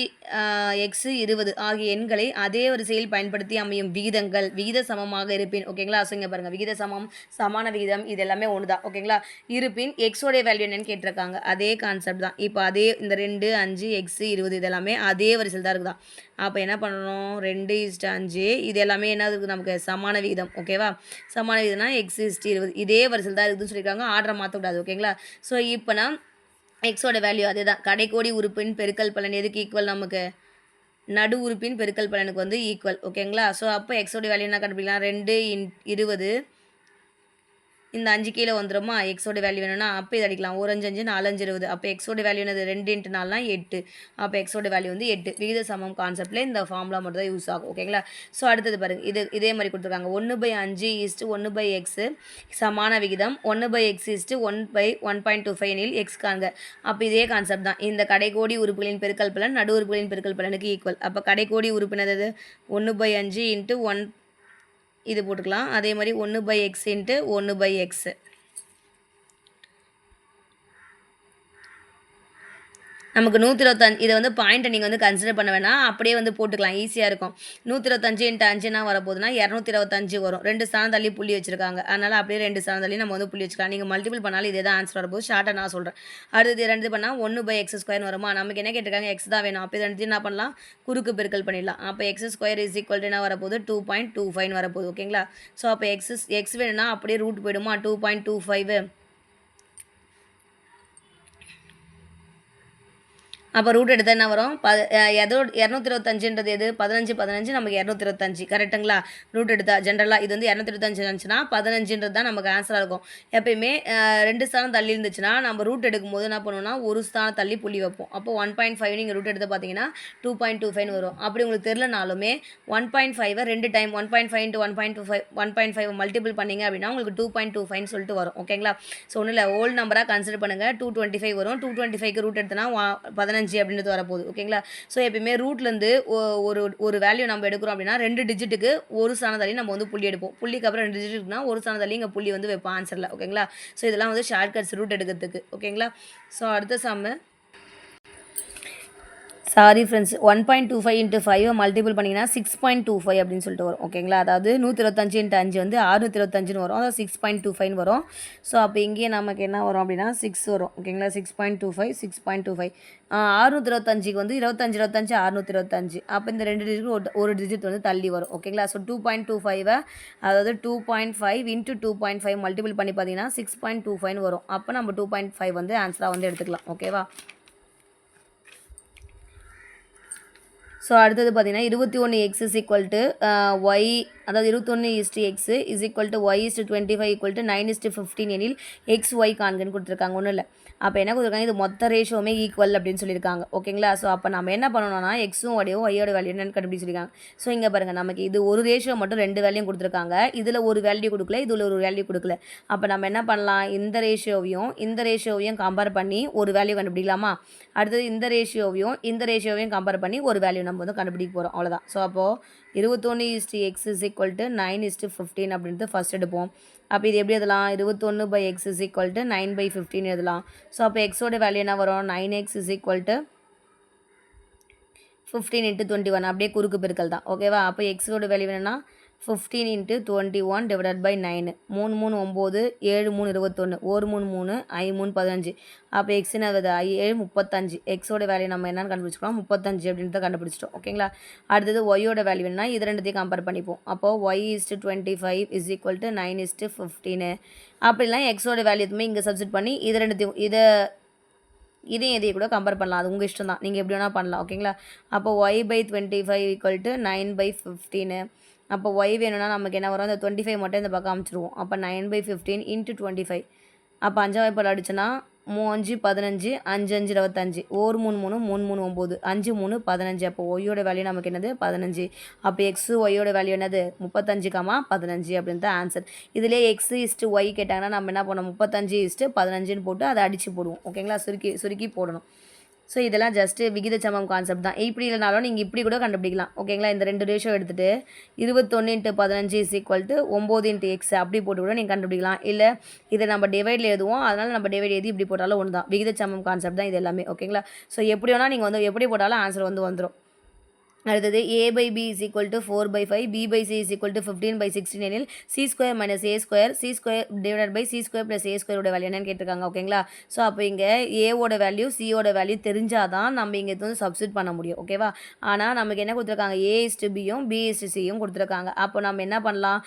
x 20 ஆகிய எண்களை அதே வரிசையில் பயன்படுத்தி அமையும் விகிதங்கள் விகித சமமாக இருப்பின் ஓகேங்களா. ஸோ இங்கே பாருங்கள், விகித சமம், சமான விகிதம் இது எல்லாமே ஒன்று தான் ஓகேங்களா. இருப்பின் எக்ஸோடைய வேல்யூ என்னன்னு கேட்டிருக்காங்க. அதே கான்செப்ட் தான். இப்போ அதே இந்த 2, 5, x 20 இது எல்லாமே அதே வரிசையில் தான் இருக்குதா. அப்போ என்ன பண்ணணும், 2:5 இது எல்லாமே என்ன இருக்குது நமக்கு சமான விகிதம் ஓகேவா. சமான விகிதம்னா x 20 இதே வரிசையில் தான் இருக்குதுன்னு சொல்லியிருக்காங்க. ஆர்டரை மாற்றக்கூடாது ஓகேங்களா. ஸோ இப்போ நான் எக்ஸோட வேல்யூ அதே தான். கடைக்கோடி உறுப்பின் பெருக்கல் பலன் எதுக்கு ஈக்குவல், நமக்கு நடு உறுப்பின் பெருக்கல் பலனுக்கு வந்து ஈக்குவல் ஓகேங்களா. ஸோ அப்போ எக்ஸோட வேல்யூ என்ன கண்டுபிடிக்கலாம், 2 × 20 இந்த 5 கீழே வந்துடுமா. எக்ஸோட வேல்யூ வேணும்னா அப்போ இது அடிக்கலாம். 1 5 5 4 5 20. அப்போ எக்ஸோட வேல்யூ என்னது, 2 × 4 8. அப்போ எக்ஸோட வேல்யூ வந்து 8. விகித சமம் கான்செப்டில் இந்த ஃபார்முலா மட்டும் தான் யூஸ் ஆகும் ஓகேங்களா. ஸோ அடுத்தது பாருங்கள், இதே மாதிரி கொடுத்துருக்காங்க. 1/5 1/x சமான விகிதம் 1/x 1/1.25 எனில் எக்ஸ் காண்க. அப்போ இதே கான்செப்ட் தான். இந்த கடைக்கோடி உறுப்புகளின் பெருக்கல் பலன் நடு உறுப்புகளின் பெருக்கல் பலனுக்கு ஈக்குவல். அப்போ கடைக்கோடி உறுப்பு என்னது, 1/5 × 1 இது போட்டுக்கலாம். அதே மாதிரி 1/x × 1/x. நமக்கு 125 இதை வந்து பாயிண்ட்டை நீங்கள் வந்து கன்சிடர் பண்ண வேணாம், அப்படியே வந்து போட்டுக்கலாம், ஈஸியாக இருக்கும். 125 × 5 வரப்போகுதுன்னா 225 வரும். 2 ஸ்தானம் தள்ளி புள்ளி வச்சுருக்காங்க, அதனால் அப்படியே 2 ஸ்தானம் தள்ளி நம்ம வந்து புள்ளி வச்சுக்கலாம். நீங்கள் மல்டிபிள் பண்ணாலும் இதே தான் ஆன்சர் வரப்போது. ஷார்ட்டாக நான் சொல்கிறேன். அடுத்தது 2 பண்ணால் 1/x² வருமா. நமக்கு என்ன கேட்டிருக்காங்க, எக்ஸ் தான் வேணும். அப்போ இது என்ன பண்ணலாம், குறுக்கு பெருக்கல் பண்ணிடலாம். அப்போ x² என்ன வரப்போகுது, 2.25 வரப்போகுது ஓகேங்களா. ஸோ அப்போ எக்ஸ் வேணும்னா அப்படியே ரூட் போயிடுமா, 2.25. அப்போ ரூட் எடுத்தால் என்ன வரும், 225 எது, 15 15 நமக்கு 225 கரெக்டுங்களா. ரூட் எடுத்தால் ஜென்ரலாக இது வந்து 225 இருந்துச்சுன்னா 15 தான் நமக்கு ஆன்சராக இருக்கும். எப்பயுமே 2 ஸ்தானம் தள்ளி இருந்துச்சுன்னா நம்ம ரூட் எடுக்கும்போது என்ன பண்ணுவோம்னா ஒரு ஸ்தானம் தள்ளி புள்ளி வைப்போம். அப்போ 1.5 நீங்கள் ரூட் எடுத்து பார்த்தீங்கன்னா 2.25 வரும். அப்படி உங்களுக்கு தெரிலனாலுமே 1.5 2 டைம் 1.5 × 1.5 மல்டிபிள் பண்ணிங்க அப்படின்னா உங்களுக்கு 2.25 சொல்லிட்டு வரும் ஓகேங்களா. ஸோ ஒன்றும் இல்லை, ஓல்டு நம்பராக கன்சிடர் பண்ணுங்கள். 225 வரும். 225க்கு ரூட் எடுத்தனா 15 அப்படின்றது வரப்போகுது ஓகேங்களா. ஸோ எப்பயுமே ரூட்லேருந்து ஒரு வேல்யூ நம்ம எடுக்கிறோம் அப்படின்னா 2 டிஜிட்டுக்கு ஒரு ஸ்தானம் தள்ளி நம்ம வந்து புள்ளி எடுப்போம். புள்ளிக்கு அப்புறம் 2 டிஜிட்டுக்குனா ஒரு ஸ்தானம் தள்ளி இங்கே புள்ளி வந்து வைப்போம் ஆன்சரில் ஓகேங்களா. ஸோ இதெல்லாம் வந்து ஷார்ட்கட்ஸ் ரூட் எடுக்கிறதுக்கு ஓகேங்களா. ஸோ அடுத்த சம்மு, சாரி ஃப்ரெண்ட்ஸ், 1.25 × 5 மல்டிபிள் பண்ணிங்கன்னா 6.25 அப்படின்னு சொல்லிட்டு வரும் ஓகேங்களா. அதாவது 125 × 5 வந்து 625 வரும், அதாவது 6.25 வரும். ஸோ அப்போ இங்கேயே நமக்கு என்ன வரும் அப்படின்னா 6 வரும் ஓகேங்களா. 6.25 6.25 625க்கு வந்து 25 25 625. அப்போ இந்த 2 டிஜிட் ஒரு டிஜிட் வந்து தள்ளி வரும் ஓகேங்களா. ஸோ 2.25 அதாவது 2.5 × 2.5 மல்டிபிள் பண்ணி பார்த்தீங்கன்னா 6.25 வரும். அப்போ நம்ம 2.5 வந்து ஆன்சராக வந்து எடுத்துக்கலாம் ஓகேவா. ஸோ அடுத்தது பார்த்தீங்கன்னா 21x is equal to Y, அதாவது 21:x is equal to Y is 25 equal to 9:15 எனில் எக்ஸ் ஒய் காண்கன்னு கொடுத்துருக்காங்க. ஒன்றும் இல்லை, அப்போ என்ன கொடுத்துருக்காங்க, இது மொத்த ரேஷியோமே ஈக்குவல் அப்படின்னு சொல்லியிருக்காங்க. ஓகேங்களா? ஸோ அப்போ நம்ம என்ன பண்ணணும்னா எக்ஸும் ஒய்யோட வேல்யூ என்னன்னு கண்டுபிடிச்சிருக்காங்க. ஸோ இங்கே பாருங்கள், நமக்கு இது ஒரு ரேஷியோ மட்டும் 2 வேல்யூயும் கொடுத்துருக்காங்க. இதில் ஒரு வேல்யூ கொடுக்கல, இதில் ஒரு வேல்யூ கொடுக்கல. அப்போ நம்ம என்ன பண்ணலாம், இந்த ரேஷியோவையும் கம்பேர் பண்ணி ஒரு வேல்யூ கண்டுபிடிக்கலாமா? அடுத்தது இந்த ரேஷியோவையும் கம்பேர் பண்ணி ஒரு வேல்யூ நம்ம வந்து கண்டுபிடிக்க போகிறோம். அவ்வளோதான். ஸோ அப்போது 21:x இஸ் ஈக்குவல் டு 9:15 அப்படின்ட்டு ஃபஸ்ட் எடுப்போம். அப்போ இது எப்படி எழுதலாம், 21/x இஸ் ஈக்குவல் டு 9/15 எழுதலாம். ஸோ அப்போ எக்ஸோட வேல்யூ என்ன வரும், 9x இஸ் ஈக்குவல் டு 15 × 21, அப்படியே குறுக்கு பெருக்கல் தான். ஓகேவா? அப்போ எக்ஸோட வேல்யூ என்னென்னா 15 × 21 டிவைடட் பை 9. 3 3 9, 7 3 21, 1 3 3, 5 3 15. அப்போ எக்ஸ் என்ன வருது, 7 35. எக்ஸோட வேல்யூ நம்ம என்னென்னு கண்டுபிடிச்சிக்கலாம், 35 அப்படின்றத கண்டுபிடிச்சிட்டோம். ஓகேங்களா? அடுத்தது ஒய்யோட வேல்யூ என்ன, இது ரெண்டுத்தையும் கம்பேர் பண்ணிப்போம். அப்போது y is 25 is equal to 9:15. அப்படிலாம் எக்ஸோட வேல்யூ எதுவுமே இங்கே சப்ஸ்டிட் பண்ணி இது ரெண்டுத்தையும் இதையும் கூட கம்பேர் பண்ணலாம். அது உங்கள் இஷ்டம் தான், நீங்கள் எப்படி வேணால் பண்ணலாம். ஓகேங்களா? அப்போ y/25 ஈக்குவல் டு 9/15. அப்போ ஒய் வேணும்னா நமக்கு என்ன வரும், அந்த 25 மட்டும் இந்த பக்கம் அமைச்சிருவோம். அப்போ 9/15 × 25. அப்போ 5 வாய்ப்பாடு அடிச்சுன்னா 3 5 15, 5 5 25, 1 3 3, 3 3 9, 5 3 15. அப்போ ஒய்யோட வேல்யூ நமக்கு என்னது, 15. அப்போ எக்ஸு ஒய்யோட வேல்யூ என்னது, 35, 15 அப்படின்னு தான் ஆன்சர். இதிலே x/y கேட்டாங்கன்னா நம்ம என்ன பண்ணோம், 35:15 போட்டு அதை அடித்து போடுவோம். ஓகேங்களா? சுருக்கி போடணும். ஸோ இதெல்லாம் ஜஸ்ட்டு விகித சமம் கான்செப்ட் தான். இப்படி இல்லைனாலும் நீங்கள் இப்படி கூட கண்டுபிடிக்கலாம். ஓகேங்களா? இந்த 2 ரேஷியோ எடுத்துகிட்டு 21 × 15 இஸ் ஈக்குவல் டு 9 × x அப்படி போட்டு கூட நீங்கள் கண்டுபிடிக்கலாம். இல்லை இதை நம்ம டிவைடில் எழுதுவோம், அதனால் நம்ம டிவைட் எழுதி இப்படி போட்டாலும் ஒன்று தான். விகித சமம் கான்செப்ட் தான் இது எல்லாமே. ஓகேங்களா? ஸோ எப்படி வேணால் நீங்கள் வந்து எப்படி போட்டாலும் ஆன்சர் வந்துடும். அடுத்தது a/b is equal to 4/5, b/c is equal to 15/16 எனில் c² - a² divided by c² + a² ஓட வேல்யூ என்னன்னு கேட்டிருக்காங்க. ஓகேங்களா? ஸோ அப்போ இங்கே ஏவோட வேல்யூ சியோட வேல்யூ தெரிஞ்சால் தான் நம்ம இங்கே வந்து சப்ஸ்டிட் பண்ண முடியும். ஓகேவா? ஆனால் நமக்கு என்ன கொடுத்துருக்காங்க, a/bயும் b/cயும் கொடுத்துருக்காங்க. அப்போ நம்ம என்ன பண்ணலாம்,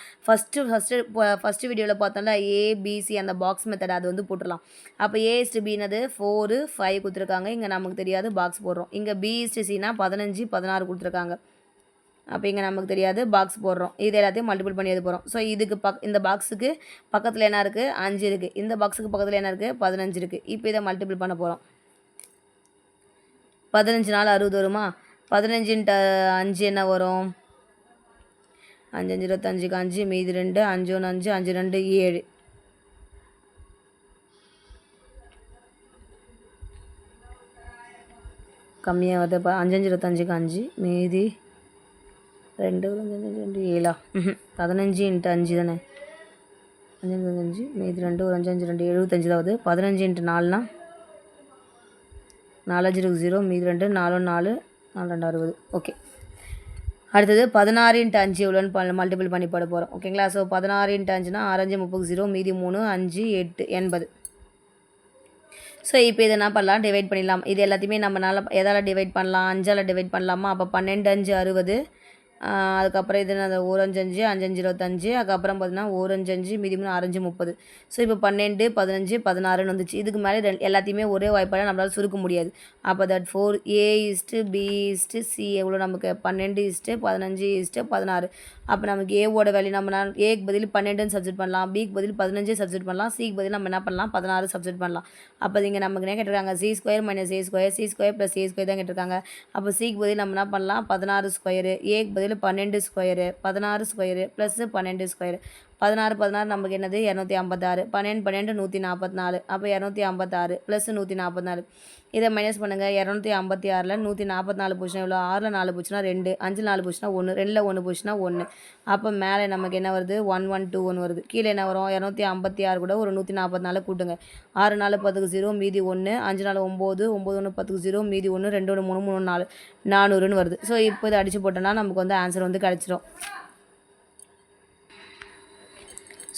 ஃபஸ்ட்டு வீடியோவில் பார்த்தோம்ல a/b/c அந்த பாக்ஸ் மெத்தட், அது வந்து போட்டுடலாம். அப்போ a/b என்னது 4 5 கொடுத்துருக்காங்க. இங்கே நமக்கு தெரியாது, பாக்ஸ் போடுறோம். இங்கே b/cனா 15 16 கொடுத்துருக்காங்க. அப்போ இங்கே நமக்கு தெரியாது, பாக்ஸ் போடுறோம். இது எல்லாத்தையும் மல்டிபிள் பண்ணி எழுத போகிறோம். ஸோ இதுக்கு இந்த பாக்ஸுக்கு பக்கத்தில் என்ன இருக்குது, 5 இருக்குது. இந்த பாக்ஸுக்கு பக்கத்தில் என்ன இருக்குது, 15 இருக்குது. இப்போ இதை மல்டிபிள் பண்ண போகிறோம். 15 நாள் 60 வருமா? 15 × 5 என்ன வரும், 5 5 25, 5 மீதி 2, 5 1 5, 5 2 7. கம்மியாக வருது. 5 5 25க்கு 5 மீதி 2 2 7. 15 × 5 தானே, 5 5 மீதி 2 ஒரு 5 5 2 75 தான் வருது. 15 × 4னா 4 5 0, மீதி 2 4 4 4 2 60. ஓகே. அடுத்தது 16 × 5 எவ்வளோன்னு மல்டிபிள் பண்ணி போட போகிறோம். ஓகேங்களா? ஸோ 16 × 5னா 6 5 30 0, மீதி 3 5 8 80. ஸோ இப்போ இதை என்ன பண்ணலாம், டிவைட் பண்ணிடலாம். இது எல்லாத்தையுமே நம்மளால் எதால் டிவைட் பண்ணலாம், 5ஆல் டிவைட் பண்ணலாமா? அப்போ 12 5 60. அதுக்கப்புறம் இது அந்த 1 5 5 5 5 25. அதுக்கப்புறம் பார்த்தீங்கன்னா 1 5 5 மீதி 3 6 5 30. ஸோ இப்போ 12 15 16ன்னு வந்துச்சு. இதுக்கு மேலே எல்லாத்தையுமே ஒரே வாய்ப்பாக நம்மளால் சுருக்க முடியாது. அப்போ தட் 4 a/b/c எவ்வளோ நமக்கு, 12 15 16. அப்போ நமக்கு ஏவோட வேல்யூ நம்ம ஏக்கு பதில் 12ன்னு சப்ஸ்டிட் பண்ணலாம், பிக்கு பதில் 15 சப்ஸ்டிட் பண்ணலாம், சிக்கு பதில் நம்ம என்ன பண்ணலாம், 16 சப்ஸ்டிட் பண்ணலாம். அப்போ இங்கே நமக்கு என்ன கேட்டிருக்காங்க, c² - a², c² + a² தான் கேட்டிருக்காங்க. அப்போ சிக்கு பதில் நம்ம என்ன பண்ணலாம், 16², ஏக்கு பதில் 12², 16² + 12². 16 16 நமக்கு என்னது 256, 12 12 144. அப்போ 256 + 144. இதை மைனஸ் பண்ணுங்கள். 256ல் 144 போச்சுன்னா எவ்வளோ, 6ல் 4 போச்சுன்னா 2, 5ல் 4 போச்சுன்னா 1, 2ல் 1 போச்சுன்னா 1. அப்போ மேலே நமக்கு என்ன வருது, 1 1 2 1 வருது. கீழே என்ன வரும், 256 கூட ஒரு 144 கூட்டுங்க. 6 4 10 0, மீதி 1, 5 4 9, 9 1 10 0, மீதி 1, 2 1 3 3 4 400ன்னு வருது. ஸோ இப்போ இதை அடித்து போட்டோன்னா நமக்கு வந்து ஆன்சர் வந்து கிடச்சிரும்.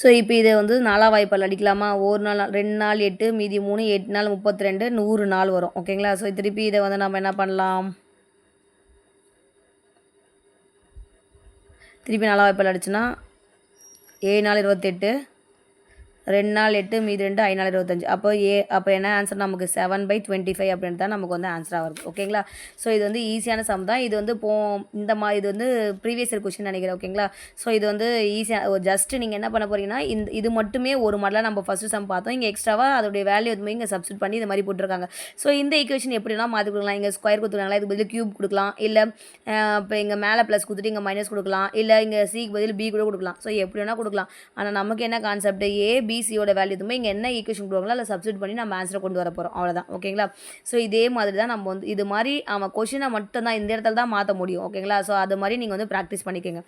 ஸோ இப்போ இதை வந்து 4ஆம் வாய்ப்பால் அடிக்கலாமா, 1 நாள் 2 நாள் 8, மீதி 3, 8 நாள் 32, 100 நாள் வரும். ஓகேங்களா? ஸோ திருப்பி இதை வந்து நம்ம என்ன பண்ணலாம், திருப்பி 4ஆம் வாய்ப்பால் அடிச்சுன்னா 7 நாள் 28, 2 நாள் 8 மீதி 2 5 நாள் 25. அப்போ என்ன ஆன்சர் நமக்கு 7/25 அப்படின்ட்டு தான் நமக்கு வந்து ஆன்சராக வருது. ஓகேங்களா? ஸோ இது வந்து ஈஸியான சம் தான். இது வந்து இது வந்து ப்ரீவியஸ் இயர் கொஸ்டின் நினைக்கிறேன். ஓகேங்களா? ஸோ இது வந்து ஈஸியாக ஜஸ்ட் நீங்கள் என்ன பண்ண போகிறீங்கன்னா இது மட்டுமே ஒரு மாடலாக நம்ம ஃபஸ்ட்டு சம் பார்த்தோம். இங்கே எக்ஸ்ட்ராவாக அதோடைய வேல்யூ எதுவுமே இங்கே சப்ஸ்டிட் பண்ணி இது மாதிரி போட்டிருக்காங்க. ஸோ இந்த ஈக்குவேஷன் எப்படினா மாற்றி கொடுக்கலாம். இங்கே ஸ்கொயர் கொடுத்துருக்காங்களா, இதுக்கு பதில் கியூப் கொடுக்கலாம். இல்லை இப்போ இங்கே மேலே ப்ளஸ் கொடுத்துட்டு இங்கே மைனஸ் கொடுக்கலாம். இல்லை இங்கே சிக்கு பதில் பி கூட கொடுக்கலாம். ஸோ எப்படி வேணால் கொடுக்கலாம். ஆனால் நமக்கு என்ன கான்செப்ட், ஏபிசியோட வேல்யூ எதுவுமே இங்கே என்ன ஈக்குவேஷன் கொடுவாங்களோ அதில் சப்ஸ்டிட் பண்ணி நம்ம ஆன்சரை கொண்டு வர போகிறோம். அவ்வளோதான். ஓகேங்களா? ஸோ இதே மாதிரி தான் நம்ம வந்து இது மாதிரி அவன் கொஷினை மட்டும் தான் இந்த இடத்துல தான் மாற்ற முடியும். ஓகேங்களா? ஸோ அது மாதிரி நீங்கள் வந்து ப்ராக்டிஸ் பண்ணிக்கோங்க.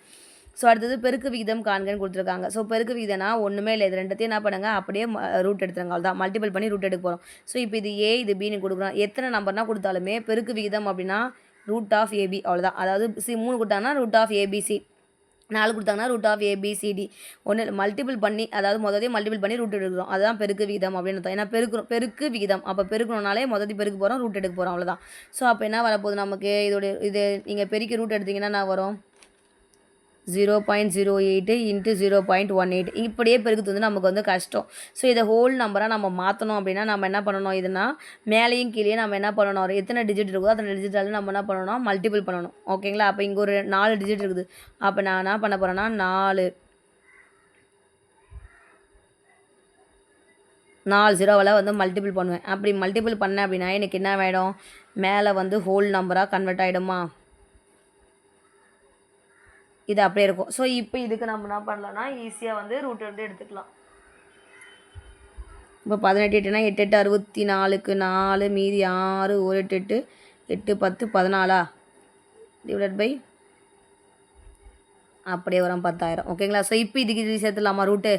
ஸோ அடுத்தது பெருக்கு விகிதம் காண்கன்னு கொடுத்துருக்காங்க. ஸோ பெருக்கு விகிதம்னா ஒன்றுமே இல்லை. இது ரெண்டுத்தையும் என்ன பண்ணுங்க, அப்படியே ரூட் எடுத்துருங்க. அவ்வளோதான். மல்டிபிள் பண்ணி ரூட் எடுக்க போகிறோம். ஸோ இப்போ இது ஏ இது பின்னு கொடுக்குறோம். எத்தனை நம்பர்னா கொடுத்தாலுமே பெருக்கு விகிதம் அப்படின்னா ரூட் ஆஃப் ஏபி. அவ்வளோதான். அதாவது 3 கொடுத்தாங்கன்னா ரூட் ஆஃப் ஏபிசி, 4 கொடுத்தாங்கன்னா ரூட் ஆஃப் ஏபிசிடி. ஒன்று மல்டிபிள் பண்ணி, அதாவது மொதலையும் மல்டிபிள் பண்ணி ரூட் எடுக்கிறோம். அதுதான் பெருக்கு விகிதம் அப்படின்னு அர்த்தம். ஏன்னா பெருக்கு விகிதம். அப்போ பெருக்கணும்னாலே மொதல் பெருக்கு போகிறோம், ரூட் எடுக்க போகிறோம். அவ்வளோதான். ஸோ அப்போ என்ன வரப்போகுது நமக்கு, இது நீங்கள் பெருக்கி ரூட் எடுத்திங்கன்னா என்ன வரும், 0.08 இன்ட்டு 0.18. இப்படியே பெருக்குது வந்து நமக்கு வந்து கஷ்டம். ஸோ இதை ஹோல் நம்பராக நம்ம மாற்றணும் அப்படின்னா நம்ம என்ன பண்ணணும், இதுனா மேலேயும் கீழே நம்ம என்ன பண்ணணும், எத்தனை டிஜிட் இருக்குதோ அத்தனை டிஜிட்டால் நம்ம என்ன பண்ணணும், மல்டிபிள் பண்ணணும். ஓகேங்களா? அப்போ இங்கே ஒரு 4 டிஜிட் இருக்குது. அப்போ நான் என்ன பண்ண போகிறேன்னா 4 ஜீரோவில் வந்து மல்டிபிள் பண்ணுவேன். அப்படி மல்டிபிள் பண்ணேன் அப்படின்னா எனக்கு என்ன வேணும், மேலே வந்து ஹோல் நம்பராக கன்வெர்ட் ஆகிடுமா, இது அப்படியே இருக்கும். ஸோ இப்போ இதுக்கு நம்ம என்ன பண்ணலாம்னா ஈஸியாக வந்து ரூட் வந்து எடுத்துக்கலாம். இப்போ 18 8னா 8 8 64க்கு 4 மீதி 6 1 8 8 8 10 14 டிவைட் பை அப்படியே வரும் 10,000. ஓகேங்களா? ஸோ இப்போ இதுக்கு இது சேர்த்துலாமா, ரூட்டு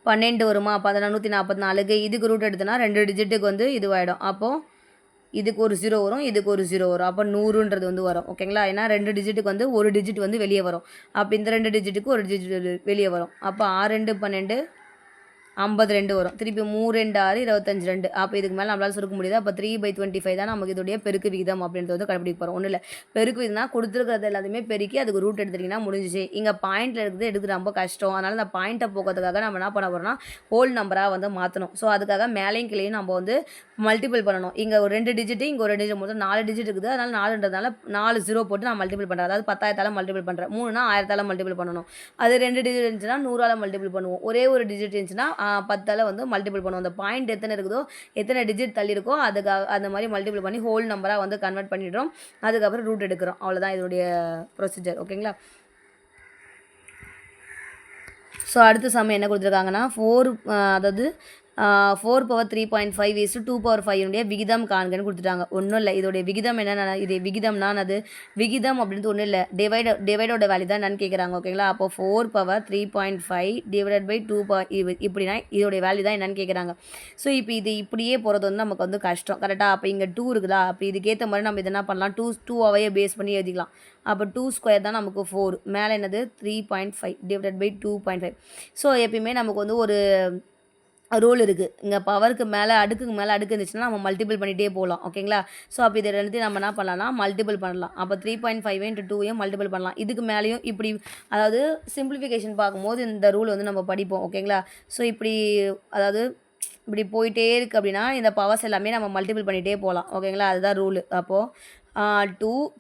12 வருமா, 1144க்கு இதுக்கு ரூட் எடுத்தோன்னா 2 டிஜிட்டுக்கு வந்து இதுவாகிடும். அப்போது இதுக்கு ஒரு 0 வரும், இதுக்கு ஒரு 0 வரும். அப்போ 100ன்றது வந்து வரும். ஓகேங்களா? ஏன்னா 2 டிஜிட்டுக்கு வந்து ஒரு டிஜிட் வந்து வெளியே வரும். அப்போ இந்த 2 டிஜிட்டுக்கு ஒரு டிஜிட் வெளியே வரும். அப்போ 6 2 12 52 வரும். திருப்பி 3 2 6 25 2. அப்போ இதுக்கு மேலே நம்மளால் சுருக்க முடியுது. அப்போ 3/25 தான் நமக்கு இதோடைய பெருக்கு விகிதம் அப்படின்றது வந்து கண்டுபிடிக்க போகிறோம். ஒன்றும் இல்லை, பெருக்கு விகிதம்னா கொடுத்துருக்கிறது எல்லாத்தையுமே பெருக்கி அதுக்கு ரூட் எடுத்துட்டிங்கன்னா முடிஞ்சிச்சு. இங்கே பாயிண்டில் இருக்குது எடுக்கிறது ரொம்ப கஷ்டம். அதனால் இந்த பாயிண்ட்டை போக்கிறதுக்காக நம்ம என்ன பண்ண போகிறோம்னா ஹோல் நம்பராக வந்து மாற்றணும். ஸோ அதுக்காக மேலேயும் கீழேயும் நம்ம வந்து மல்டிபிள் பண்ணணும். இங்கே ஒரு 2 டிஜிட்டு, இங்கே ஒரு 2 டிஜிட், மொத்தம் 4 டிஜிட் இருக்குது. அதனால் 4ன்றதுனால 4 0 போட்டு நான் மல்டிபிள் பண்ணுறேன். அதாவது 10,000 மல்டிபிள் பண்ணுறேன். 3னா 1000 மல்டிபிள் பண்ணணும். அது 2 டிஜிட் இருந்துச்சுன்னா 100 மல்டிபிள் பண்ணுவோம். ஒரே ஒரு டிஜிட் இருந்துச்சுன்னா 10 வந்து மல்டிபிள் பண்ணுவோம். அந்த பாயிண்ட் எத்தனை இருக்குதோ, எத்தனை டிஜிட் தள்ளி இருக்கோ அதுக்காக அந்த மாதிரி மல்டிபிள் பண்ணி ஹோல் நம்பராக வந்து கன்வெர்ட் பண்ணிடுறோம். அதுக்கப்புறம் ரூட் எடுக்கிறோம். அவ்வளோதான் இதோடைய ப்ரொசீஜர். ஓகேங்களா? ஸோ அடுத்த சம் என்ன கொடுத்துருக்காங்கன்னா 4 பவர் 3.5 is 2 பவர் 5 விகிதம் காண்கன்னு கொடுத்துட்டாங்க. ஒன்றும் இல்லை, இதோடைய விகிதம் என்னென்ன, இது விகிதம்னா அது விகிதம் அப்படின்றது ஒன்றும் இல்லை, டிவைடோட வேல்யூ தான் என்னன்னு கேட்குறாங்க. ஓகேங்களா? அப்போ 4 பவர் 3.5 டிவைடட் பை 2 இப்படின்னா இதோடைய வேல்யூ தான் என்னன்னு கேட்குறாங்க. ஸோ இப்போ இது இப்படியே போகிறது வந்து நமக்கு வந்து கஷ்டம். கரெக்டாக? அப்போ இங்கே 2 இருக்குதா, அப்போ இதுக்கேற்ற மாதிரி நம்ம இது என்ன பண்ணலாம், 2 பேஸ் பண்ணி எழுதிக்கலாம். அப்போ 2 ஸ்கொயர் தான் நமக்கு 4, மேலே என்னது 3.5 டிவைடட் பை 2.5. ஸோ எப்பயுமே நமக்கு வந்து ஒரு ரூல் இருக்குது. இங்கே பவருக்கு மேலே அடுக்குக்கு மேலே அடுக்கு இருந்துச்சுன்னா நம்ம மல்டிபிள் பண்ணிகிட்டே போகலாம். ஓகேங்களா? ஸோ அப்போ இதை ரெண்டுத்தையும் நம்ம என்ன பண்ணலாம்னா மல்டிபிள் பண்ணலாம். அப்போ 3.5 × 2 மல்டிபிள் பண்ணலாம். இதுக்கு மேலேயும் இப்படி, அதாவது சிம்பிளிஃபிகேஷன் பார்க்கும்போது இந்த ரூல் வந்து நம்ம படிப்போம். ஓகேங்களா? ஸோ அதாவது இப்படி போயிட்டே இருக்குது அப்படின்னா இந்த பவர்ஸ் எல்லாமே நம்ம மல்டிபிள் பண்ணிகிட்டே போகலாம். ஓகேங்களா? அதுதான் ரூலு. அப்போது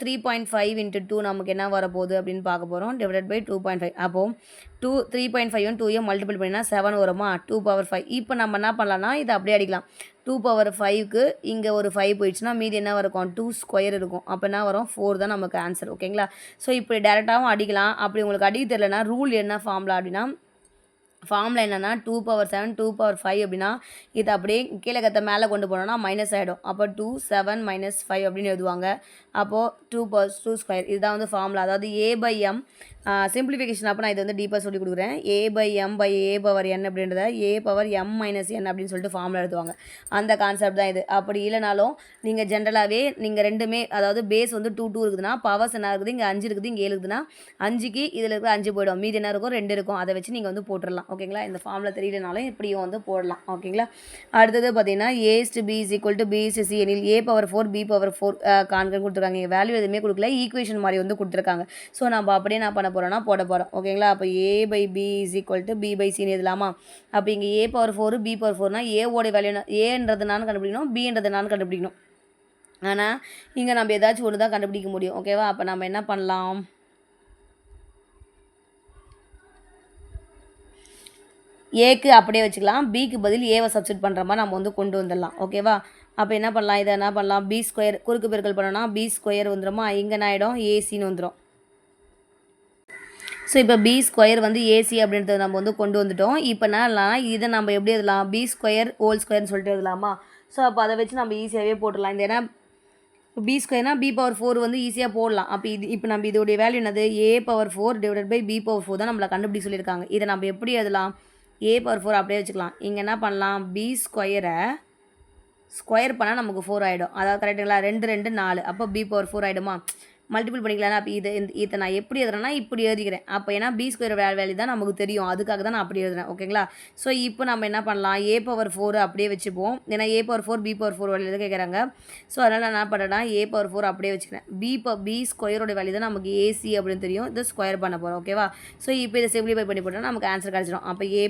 3.5 × 2 நமக்கு என்ன வரப்போகுது அப்படின்னு பார்க்க போகிறோம். Divided by 2.5. அப்போது 3.5 2 மல்டிபிள் பண்ணினா 7 வருமா, 2 பவர் 5. இப்போ நம்ம என்ன பண்ணலாம்னா இதை அப்படியே அடிக்கலாம். 2 பவர் 5க்கு இங்கே ஒரு 5 போயிடுச்சுன்னா மீதி என்ன இருக்கும், 2 ஸ்கொயர் இருக்கும். அப்போ என்ன வரும், 4 தான் நமக்கு ஆன்சர். ஓகேங்களா? ஸோ இப்படி டேரெக்டாகவும் அடிக்கலாம். அப்படி உங்களுக்கு அடிக்க தெரியலனா ரூல் என்ன ஃபார்முலா அப்படின்னா, ஃபார்முலா என்னென்னா 2 பவர் 7 2 பவர் 5 அப்படின்னா இது அப்படியே கீழே கற்ற மேலே கொண்டு போனோம்னா மைனஸ் ஆகிடும். அப்போ 2 7 -5 அப்படின்னு எழுதுவாங்க. அப்போது 2 பவர் 2 ஸ்கொயர், இதுதான் வந்து ஃபார்முலா. அதாவது a/m சிம்பிளிஃபிகேஷன். அப்போ நான் இது வந்து டீப்பாக சொல்லி கொடுக்குறேன். a/m/a பவர் n அப்படின்றத a/m - n அப்படின்னு சொல்லிட்டு ஃபார்முலா எழுதுவாங்க. அந்த கான்செப்ட் தான் இது. அப்படி இல்லைனாலும் நீங்கள் ஜென்ரலாகவே நீங்கள் ரெண்டுமே, அதாவது பேஸ் வந்து 2 இருக்குதுன்னா பவர்ஸ் என்ன இருக்குது, இங்கே 5 இருக்குது, இங்கே 7 இருக்குதுன்னா 5க்கு இதில் இருக்கிற 5 போய்டும், மீதி என்ன இருக்கும் 2 இருக்கும். அதை வச்சு நீங்கள் வந்து போட்டுடலாம். ஓகேங்களா? இந்த ஃபார்முலா தெரியலனாலும் இப்படியும் வந்து போடலாம். ஓகேங்களா? அடுத்தது பார்த்தீங்கன்னா a/b = b/c எனில் a/4 b/4 காண்கன்னு கொடுத்துருக்காங்க. வேல்யூ எதுவுமே கொடுக்கல, ஈக்குவேஷன் மாதிரி வந்து கொடுத்துருக்காங்க. ஸோ நம்ம அப்படியே நான் பண்ண போகிறோன்னா போட போகிறோம். ஓகேங்களா? அப்போ a/b = b/cன்னு எழுதலாமா? அப்போ இங்கே a⁴ b⁴ ஏவோட வேல்யூ ஏன்றது நான் கண்டுபிடிக்கணும், bன்றது நான் கண்டுபிடிக்கணும். ஆனால் இங்கே நம்ம ஏதாச்சும் ஒன்று தான் கண்டுபிடிக்க முடியும். ஓகேவா? அப்போ நம்ம என்ன பண்ணலாம், ஏக்கு அப்படியே வச்சுக்கலாம், பிக்கு பதில் ஏவை சப்ஸ்டிட் பண்ணுற மாதிரி நம்ம வந்து கொண்டு வந்துடலாம். ஓகேவா? அப்போ என்ன பண்ணலாம், இதை என்ன பண்ணலாம், b² குறுக்கு பெருக்கல் பண்ணோன்னா b² வந்துடுமா, இங்கே என்ன ஆகிடும், ஏசின்னு வந்துடும். ஸோ இப்போ b² வந்து ஏசி அப்படின்றத நம்ம வந்து கொண்டு வந்துட்டோம். இப்போ என்ன இதை நம்ம எப்படி எழுதலாம், b² சொல்லிட்டு எழுதலாமா? ஸோ அப்போ அதை வச்சு நம்ம ஈஸியாகவே போட்டுடலாம். இந்த ஏன்னா b²னா b⁴ வந்து ஈஸியாக போடலாம். அப்போ இப்போ நம்ம இதோடைய வேல்யூ என்னது, a⁴/b⁴ தான் நம்மளை கண்டுபிடி சொல்லியிருக்காங்க. இதை நம்ம எப்படி எழுதலாம், a⁴ அப்படியே வச்சுக்கலாம். இங்கே என்ன பண்ணலாம், b² ஸ்கொயர் பண்ணால் நமக்கு 4 ஆகிடும். அதாவது கரெக்டுங்களா, 2 2 4, அப்போ b⁴ ஆகிடுமா? மல்டிபிள் பண்ணிக்கலாம். அப்போ இதை நான் எப்படி எழுதுறேன்னா இப்படி எழுதிக்கிறேன். அப்போ ஏன்னா b² வேல்யூ தான் நமக்கு தெரியும், அதுக்காக தான் நான் அப்படி எழுதுறேன். ஓகேங்களா? ஸோ இப்போ நம்ம என்ன பண்ணலாம், a⁴ அப்படியே வச்சுப்போம். ஏன்னா a⁴ b⁴ வேல்யூ கேட்குறாங்க. ஸோ அதனால் நான் என்ன பண்ணுறேன்னா a⁴ அப்படியே வச்சுக்கிறேன். b² வேல்யூ தான் நமக்கு ஏசி அப்படின்னு தெரியும், இதை ஸ்கொயர் பண்ண போகிறோம். ஓகேவா? ஸோ இப்போ இதை சிம்பிளிஃபை பண்ணி போட்டோம்னா நமக்கு ஆன்சர் கிடச்சிடும். அப்போ a⁴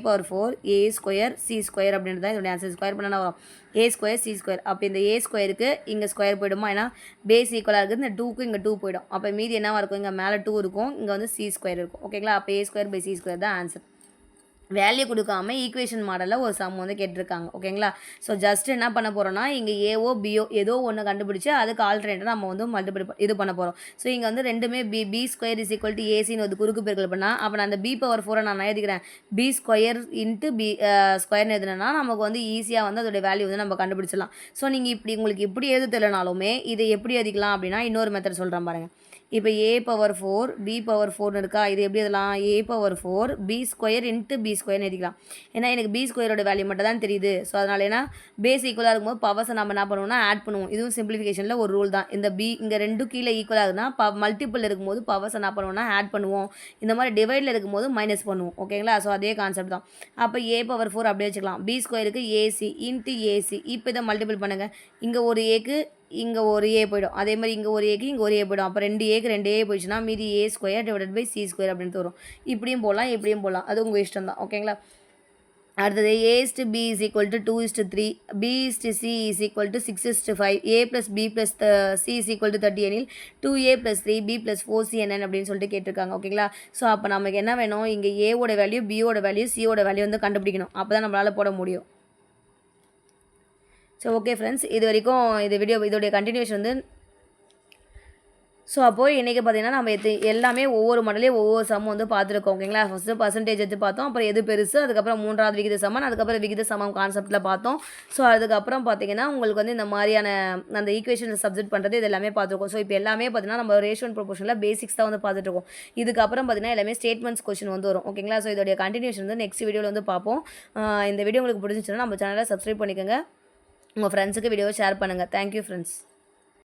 a² அப்படின்றது தான் இதோடைய ஆன்சர். ஸ்கொயர் பண்ணால் வரும் a² c². அப்போ இந்த a²க்கு இங்கே ஸ்கொயர் போயிடுமா, ஏன்னா பேஸ் ஈக்குவலாக இருக்குது, இந்த 2க்கு இங்கே 2 போயிடும். அப்போ மீதி என்னவாக இருக்கும், இங்கே மேலே 2 இருக்கும், இங்கே வந்து c² இருக்கும். ஓகேங்களா? அப்போ a²/c² தான் ஆன்சர். வேல்யூ கொடுக்காம ஈக்குவேஷன் மாடலில் ஒரு சம் வந்து கேட்டிருக்காங்க. ஓகேங்களா? ஸோ ஜஸ்ட் என்ன பண்ண போகிறோம்னா, இங்கே ஏஓ பிஓ ஏதோ ஒன்று கண்டுபிடிச்சி அதுக்கு ஆல்டர்னேட்டாக நம்ம வந்து மல்டிபிள் இது பண்ண போகிறோம். ஸோ இங்கே வந்து ரெண்டுமே b² = ஏசின்னு வந்து குறுக்கு பெருக்கல் பண்ணால், அப்போ நான் அந்த b⁴ நான் எழுதிக்கிறேன், b² b ஸ்கொயர்னு எழுதுனா நமக்கு வந்து ஈஸியாக வந்து அதோடைய வேல்யூ வந்து நம்ம கண்டுபிடிச்சிடலாம். ஸோ நீங்கள் உங்களுக்கு இப்படி எழுத தெரியலனாலுமே இதை எப்படி எழுதிக்கலாம் அப்படின்னா, இன்னொரு மெத்தட் சொல்கிறேன் பாருங்கள். இப்போ a⁴ b⁴ இருக்கா, இது எப்படி எழுதலாம், a⁴ b² b² எழுதிக்கலாம். ஏன்னா எனக்கு b² வேல்யூ மட்டும் தான் தெரியுது. ஸோ அதனால் ஏன்னா பேஸ் ஈக்குவலாக இருக்கும்போது பவர்ஸை நம்ம என்ன பண்ணுவோம்னா ஆட் பண்ணுவோம். இதுவும் சிம்பிளிஃபிகேஷனில் ஒரு ரூல் தான். இந்த இங்கே 2 கீழே ஈக்குவலாக இருக்குன்னா மல்டிபிள் இருக்கும்போது பவர்ஸ் என்ன பண்ணுவோம்னா ஆட் பண்ணுவோம். இந்த மாதிரி டிவைடில் இருக்கும்போது மைனஸ் பண்ணுவோம். ஓகேங்களா? ஸோ அதே கான்செப்ட் தான். அப்போ a⁴ அப்படியே வச்சுக்கலாம், b²க்கு ஏசி ஏசி. இப்போ இதை மல்டிபிள் பண்ணுங்கள். இங்கே ஒரு ஏக்கு இங்கே ஒரு ஏ போய்டும், அதே மாதிரி இங்கே ஒரு ஏக்கு இங்கே ஒரு ஏ போய்டும். அப்போ 2 ஏக்கு 2 ஏ போயிடுச்சுன்னா மீதி a²/c² அப்படின்னு வரும். இப்படியும் போடலாம், இப்படியும் போடலாம், அது உங்கள் இஷ்டம் தான். ஓகேங்களா? அடுத்தது a/b = 2:3, b/c = 6:5, a+b+c = 30 எனில் 2a+3b+4c என்னன்னு அப்படின்னு சொல்லிட்டு கேட்டிருக்காங்க. ஓகேங்களா? ஸோ அப்போ நமக்கு என்ன வேணும், இங்கே ஏவோட வேல்யூ பியோட வேல்யூ சியோட வேல்யூ வந்து கண்டுபிடிக்கணும். அப்போ தான் நம்மளால் போட முடியும். ஸோ ஓகே ஃப்ரெண்ட்ஸ், இது வரைக்கும் இதோடைய கண்டினியூஷன் வந்து ஸோ அப்போது இன்றைக்கி பார்த்திங்கன்னா நம்ம எல்லாமே ஒவ்வொரு மாடலையும் ஒவ்வொரு சமம் வந்து பார்த்துருக்கோம். ஓகேங்களா? ஃபஸ்ட்டு பர்சன்டேஜ் எடுத்து பார்த்தோம், அப்புறம் எது பெருசு, அதுக்கப்புறம் 3வது விகித சமன், அதுக்கப்புறம் விகித சமம் கான்செப்ட்டில் பார்த்தோம். ஸோ அதுக்கப்புறம் பார்த்திங்கன்னா உங்களுக்கு வந்து இந்த மாதிரியான அந்த ஈக்குவேஷனை சப்ஜெக்ட் பண்ணுறது இது எல்லாமே பார்த்துருக்கோம். ஸோ இப்போ எல்லாமே பார்த்திங்கன்னா நம்ம ரேஷியோ அண்ட் ப்ரொபோர்ஷனில் பேசிக்ஸ் தான் வந்து பார்த்துட்ருக்கோம். இதுக்கப்புறம் பார்த்திங்கன்னா எல்லாமே ஸ்டேட்மெண்ட்ஸ் கொஸ்டின் வந்து வரும். ஓகேங்களா? ஸோ இதோடைய கண்டினியூஷன் வந்து நெக்ஸ்ட் வீடியோவில் வந்து பார்ப்போம். இந்த வீடியோ உங்களுக்கு பிடிச்சிச்சுன்னா நம்ம சேனலை சப்ஸ்கிரைப் பண்ணிக்கோங்க, உங்கள் ஃப்ரெண்ட்ஸுக்கு வீடியோவை ஷேர் பண்ணுங்கள். Thank you friends.